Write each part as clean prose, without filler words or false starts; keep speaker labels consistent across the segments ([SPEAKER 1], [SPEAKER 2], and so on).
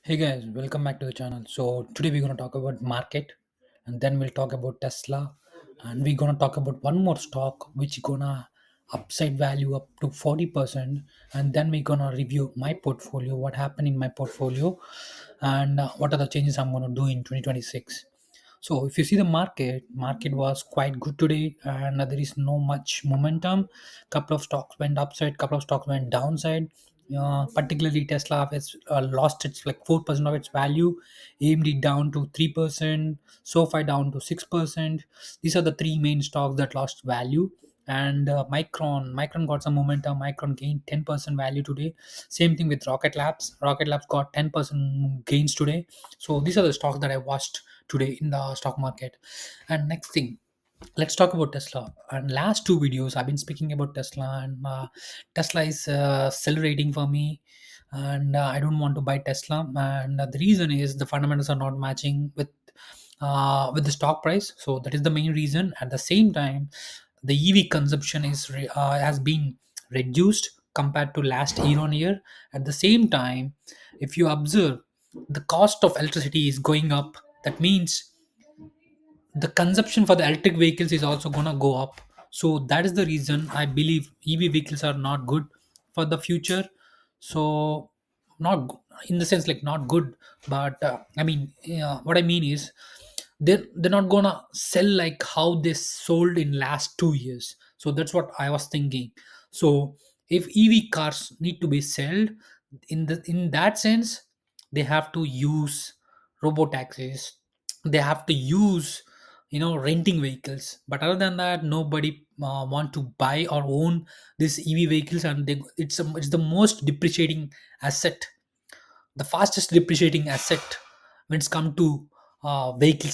[SPEAKER 1] Hey guys, welcome back to the channel. So today we're gonna talk about market, and then we'll talk about Tesla, and we're gonna talk about one more stock which gonna upside value up to 40%, and then we're gonna review my portfolio, what happened in my portfolio, and what are the changes I'm gonna do in 2026. So if you see the market was quite good today, and there is no much momentum. Couple of stocks went upside, couple of stocks went downside. Particularly Tesla has lost its like 4% of its value, AMD down to 3%, SoFi down to 6%. These are the three main stocks that lost value. And Micron got some momentum. Micron gained 10% value today. Same thing with Rocket Labs got 10% gains today. So these are the stocks that I watched today in the stock market. And next thing, let's talk about Tesla. And last two videos I've been speaking about Tesla, and Tesla is accelerating for me, and I don't want to buy Tesla. And the reason is the fundamentals are not matching with the stock price. So that is the main reason. At the same time, the EV consumption has been reduced compared to last year on year. At the same time, if you observe, the cost of electricity is going up. That means the consumption for the electric vehicles is also gonna go up. So that is the reason I believe EV vehicles are not good for the future. So not in the sense like not good, but I mean, what I mean is they're not gonna sell like how they sold in last 2 years. So that's what I was thinking. So if EV cars need to be sold in that sense, they have to use robo taxis, they have to use renting vehicles. But other than that, nobody want to buy or own these EV vehicles, and it's the most depreciating asset, the fastest depreciating asset when it's come to vehicle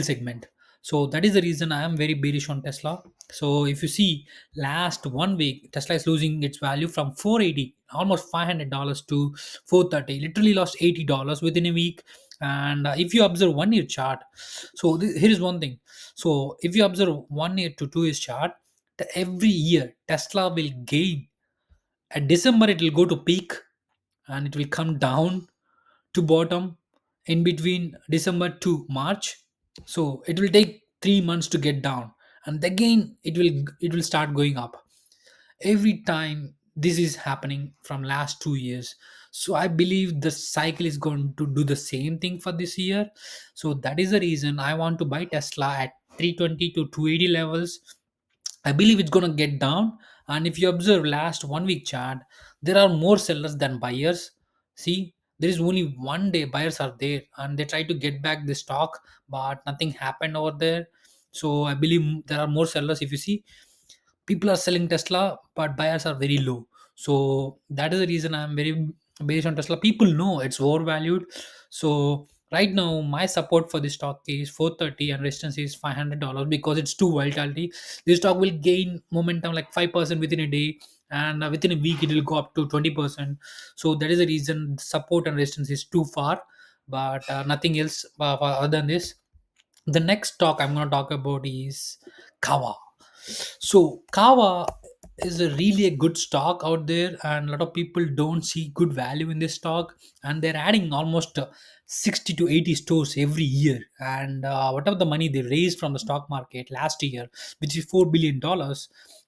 [SPEAKER 1] segment. So that is the reason I am very bearish on Tesla. So if you see, last 1 week Tesla is losing its value from 480, almost $500 to 430, literally lost $80 within a week. And if you observe 1 year chart, so here is one thing. So if you observe 1 year to 2 years chart, every year Tesla will gain. At December it will go to peak, and it will come down to bottom in between December to March. So it will take 3 months to get down, and again it will start going up every time. This is happening from last 2 years. So I believe the cycle is going to do the same thing for this year. So that is the reason I want to buy Tesla at 320 to 280 levels. I believe it's gonna get down. And if you observe last 1 week chart, there are more sellers than buyers. See, there is only one day buyers are there, and they try to get back the stock, but nothing happened over there. So I believe there are more sellers. If you see, people are selling Tesla, but buyers are very low. So that is the reason I'm very based on Tesla. People know it's overvalued. So right now, my support for this stock is 430, and resistance is $500 because it's too volatility. This stock will gain momentum like 5% within a day, and within a week it will go up to 20%. So that is the reason support and resistance is too far, but nothing else other than this. The next stock I'm going to talk about is Kava. So Kava is a really a good stock out there, and a lot of people don't see good value in this stock, and they're adding almost 60 to 80 stores every year. And whatever the money they raised from the stock market last year, which is $4 billion,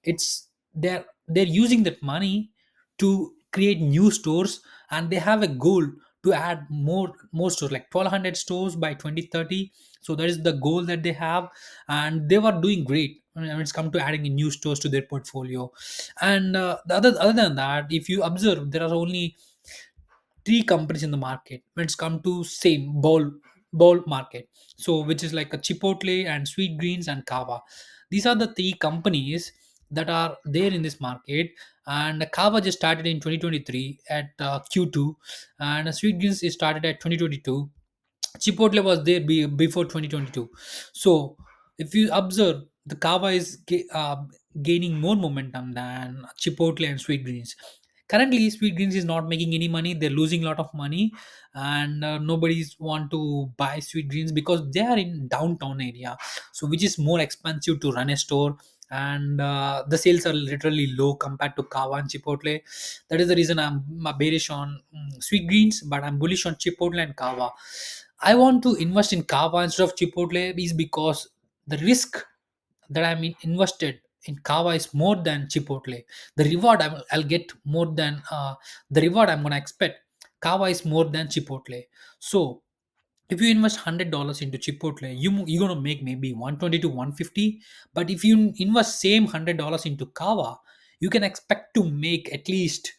[SPEAKER 1] it's they're using that money to create new stores, and they have a goal to add more stores like 1200 stores by 2030. So that is the goal that they have, and they were doing great when it's come to adding in new stores to their portfolio. And other than that, if you observe, there are only three companies in the market when it's come to same ball market. So which is like a Chipotle and Sweet Greens and Kava. These are the three companies that are there in this market. And Kava just started in 2023 at Q2, and Sweet Greens is started at 2022. Chipotle was there before 2022. So if you observe, the Kava is gaining more momentum than Chipotle and Sweet Greens. Currently, Sweet Greens is not making any money. They're losing a lot of money, and nobody's want to buy Sweet Greens because they are in downtown area, so which is more expensive to run a store. and the sales are literally low compared to Kava and Chipotle. That is the reason I'm bearish on sweet greens, but I'm bullish on Chipotle and Kava. I want to invest in Kava instead of Chipotle is because the risk that invested in Kava is more than Chipotle. The reward I'll get more than the reward I'm gonna expect. Kava is more than Chipotle. So if you invest $100 into Chipotle, you're gonna make maybe 120 to 150. But if you invest same $100 into Kava, you can expect to make at least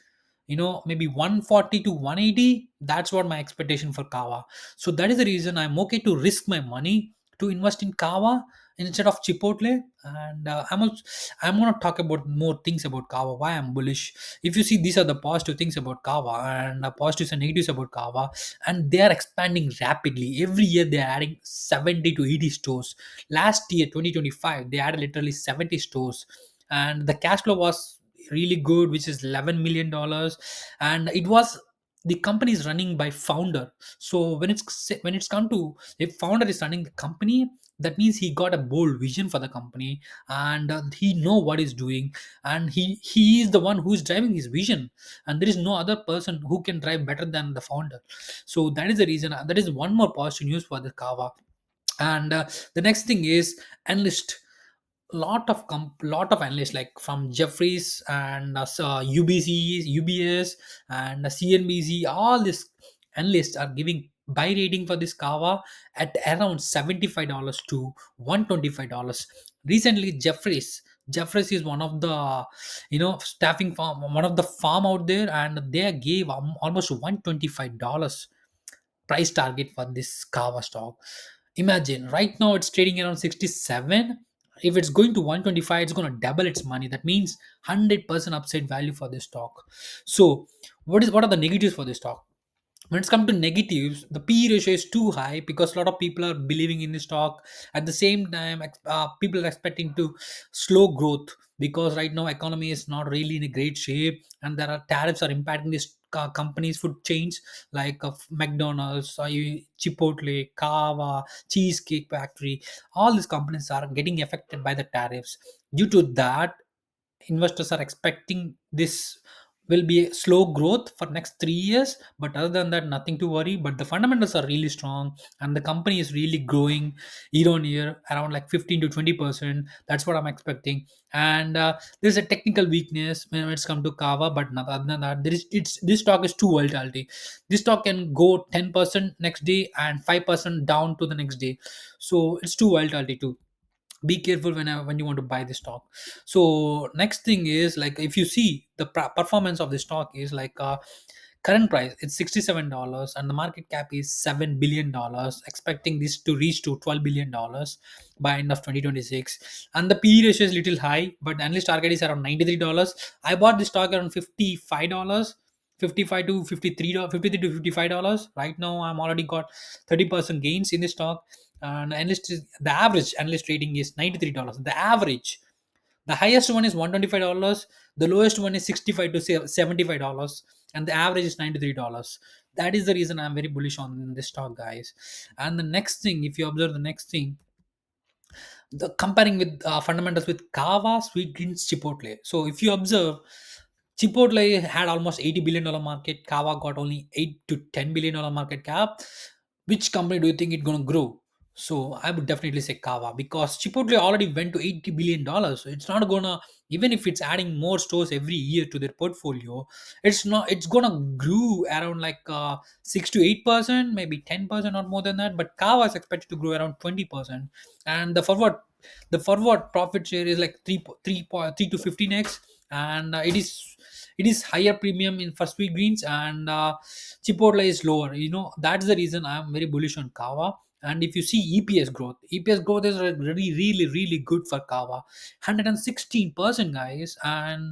[SPEAKER 1] maybe 140 to 180. That's what my expectation for Kava. So that is the reason I'm okay to risk my money to invest in Kava instead of Chipotle. And I'm gonna talk about more things about Kava, why I'm bullish. If you see, these are the positive things about Kava and positives and negatives about Kava, and they are expanding rapidly. Every year they are adding 70 to 80 stores. Last year 2025 they added literally 70 stores, and the cash flow was really good, which is $11 million. And it was, the company is running by founder. So when it's come to, if founder is running the company, that means he got a bold vision for the company, and he know what he's doing, and he is the one who is driving his vision, and there is no other person who can drive better than the founder. So that is the reason, that is one more positive news for the Kava. And the next thing is Analyst. Lot of analysts like from Jeffries and UBC, UBS, and CNBC, all these analysts are giving buy rating for this Kava at around $75 to $125. Recently, Jeffries is one of the staffing firm, one of the firm out there, and they gave almost $125 price target for this Kava stock. Imagine right now it's trading around 67. If it's going to 125, it's going to double its money. That means 100% upside value for this stock. So what are the negatives for this stock? When it's come to negatives, the P ratio is too high because a lot of people are believing in the stock. At the same time, people are expecting to slow growth because right now economy is not really in a great shape, and there are tariffs are impacting these companies, food chains like McDonald's, Chipotle, Kava, Cheesecake Factory. All these companies are getting affected by the tariffs. Due to that, investors are expecting this will be a slow growth for next 3 years, but other than that, nothing to worry. But the fundamentals are really strong, and the company is really growing year on year around like 15 to 20%. That's what I'm expecting. And there's a technical weakness when it's come to Kava, but not, other than that, this stock is too volatility. This stock can go 10% next day and 5% down to the next day. So it's too volatility too. Be careful when you want to buy the stock. So next thing is, like, if you see the performance of the stock is like current price it's $67 and the market cap is $7 billion, expecting this to reach to $12 billion by end of 2026. And the PE ratio is little high, but analyst target is around $93. I bought this stock around $55, 55 to 53 $53 to $55. Right now I'm already got 30% gains in the stock. And the average analyst rating is $93. The average, the highest one is $125, the lowest one is 65 to $75, and the average is $93. That is the reason I'm very bullish on this stock, guys. And the next thing, if you observe the next thing, the comparing with fundamentals with Kava, Sweet Greens, Chipotle. So if you observe, Chipotle had almost $80 billion market. Kava got only 8 to $10 billion market cap. Which company do you think it's gonna grow? So I would definitely say Kava, because Chipotle already went to $80 billion. So it's not gonna, even if it's adding more stores every year to their portfolio, it's not. It's gonna grow around like 6 to 8%, maybe 10% or more than that. But Kava is expected to grow around 20%, and the forward profit share is like 3 to 15x, and it is higher premium in for sweet greens, and Chipotle is lower. That's the reason I'm very bullish on Kava. And if you see EPS growth is really, really, really good for Kava, 116%, guys. And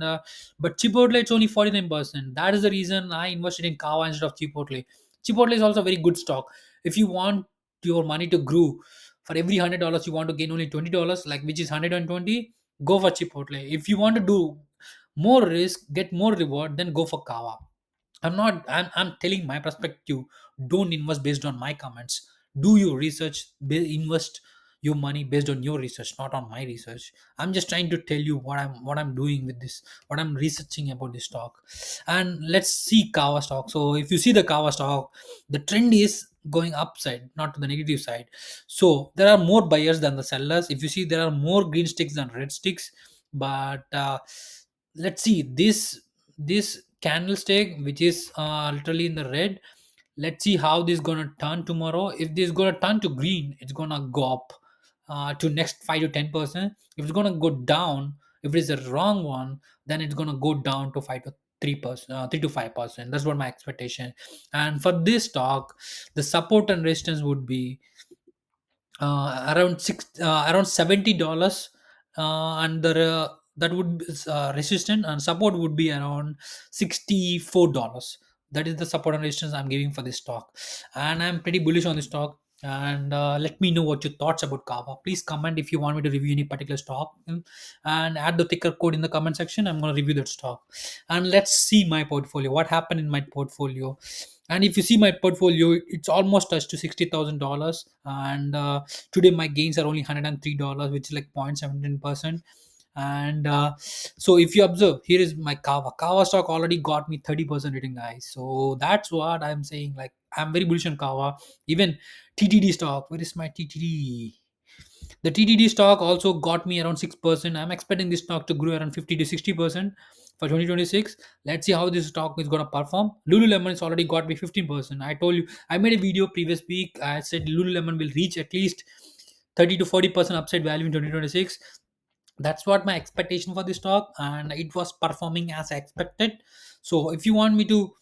[SPEAKER 1] but Chipotle it's only 49%. That is the reason I invested in Kava instead of Chipotle. Chipotle is also a very good stock. If you want your money to grow, for every $100 you want to gain only $20, like, which is 120, go for Chipotle. If you want to do more risk, get more reward, then go for Kava. I'm telling my perspective. Don't invest based on my comments. Do your research, invest your money based on your research, not on my research. I'm just trying to tell you what I'm doing with this, what I'm researching about this stock. And let's see CAVA stock. So if you see the CAVA stock, the trend is going upside, not to the negative side. So there are more buyers than the sellers. If you see, there are more green sticks than red sticks. But let's see this candlestick, which is literally in the red. Let's see how this gonna turn tomorrow. If this gonna turn to green, it's gonna go up to next 5 to 10%. If it's gonna go down, if it's a wrong one, then it's gonna go down to 5 to 3%, 3 to 5%. That's what my expectation. And for this stock, the support and resistance would be around $70, and that would be resistance, and support would be around $64. That is the support and resistance I'm giving for this stock, and I'm pretty bullish on this stock. And let me know what your thoughts about Kava. Please comment if you want me to review any particular stock, and add the ticker code in the comment section. I'm going to review that stock. And let's see my portfolio, what happened in my portfolio. And if you see my portfolio, it's almost touched to $60,000. And today my gains are only $103, which is like 0.17%. And so if you observe, here is my Kava stock already got me 30% return, guys. So that's what I'm saying. Like, I'm very bullish on Kava. Even TTD stock, where is my TTD? The TTD stock also got me around 6%. I'm expecting this stock to grow around 50 to 60% for 2026. Let's see how this stock is going to perform. Lululemon has already got me 15%. I told you, I made a video previous week. I said Lululemon will reach at least 30 to 40% upside value in 2026. That's what my expectation for this stock, and it was performing as I expected. So if you want me to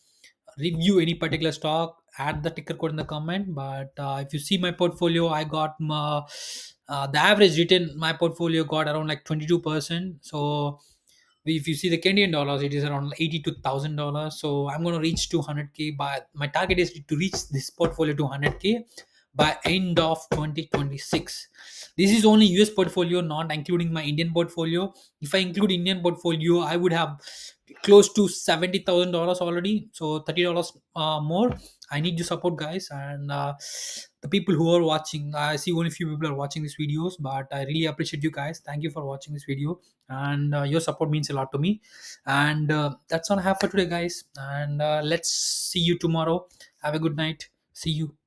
[SPEAKER 1] review any particular stock, add the ticker code in the comment. But if you see my portfolio, I got the average return my portfolio got around like 22%. So if you see the Canadian dollars, it is around $82,000. So I'm going to reach 200K. By my target is to reach this portfolio to 100K by end of 2026. This is only US portfolio, not including my Indian portfolio. If I include Indian portfolio, I would have close to $70,000 already. So $30 more. I need your support, guys. And the people who are watching, I see only few people are watching these videos, but I really appreciate you guys. Thank you for watching this video, and your support means a lot to me. And that's all I have for today, guys. And let's see you tomorrow. Have a good night. See you.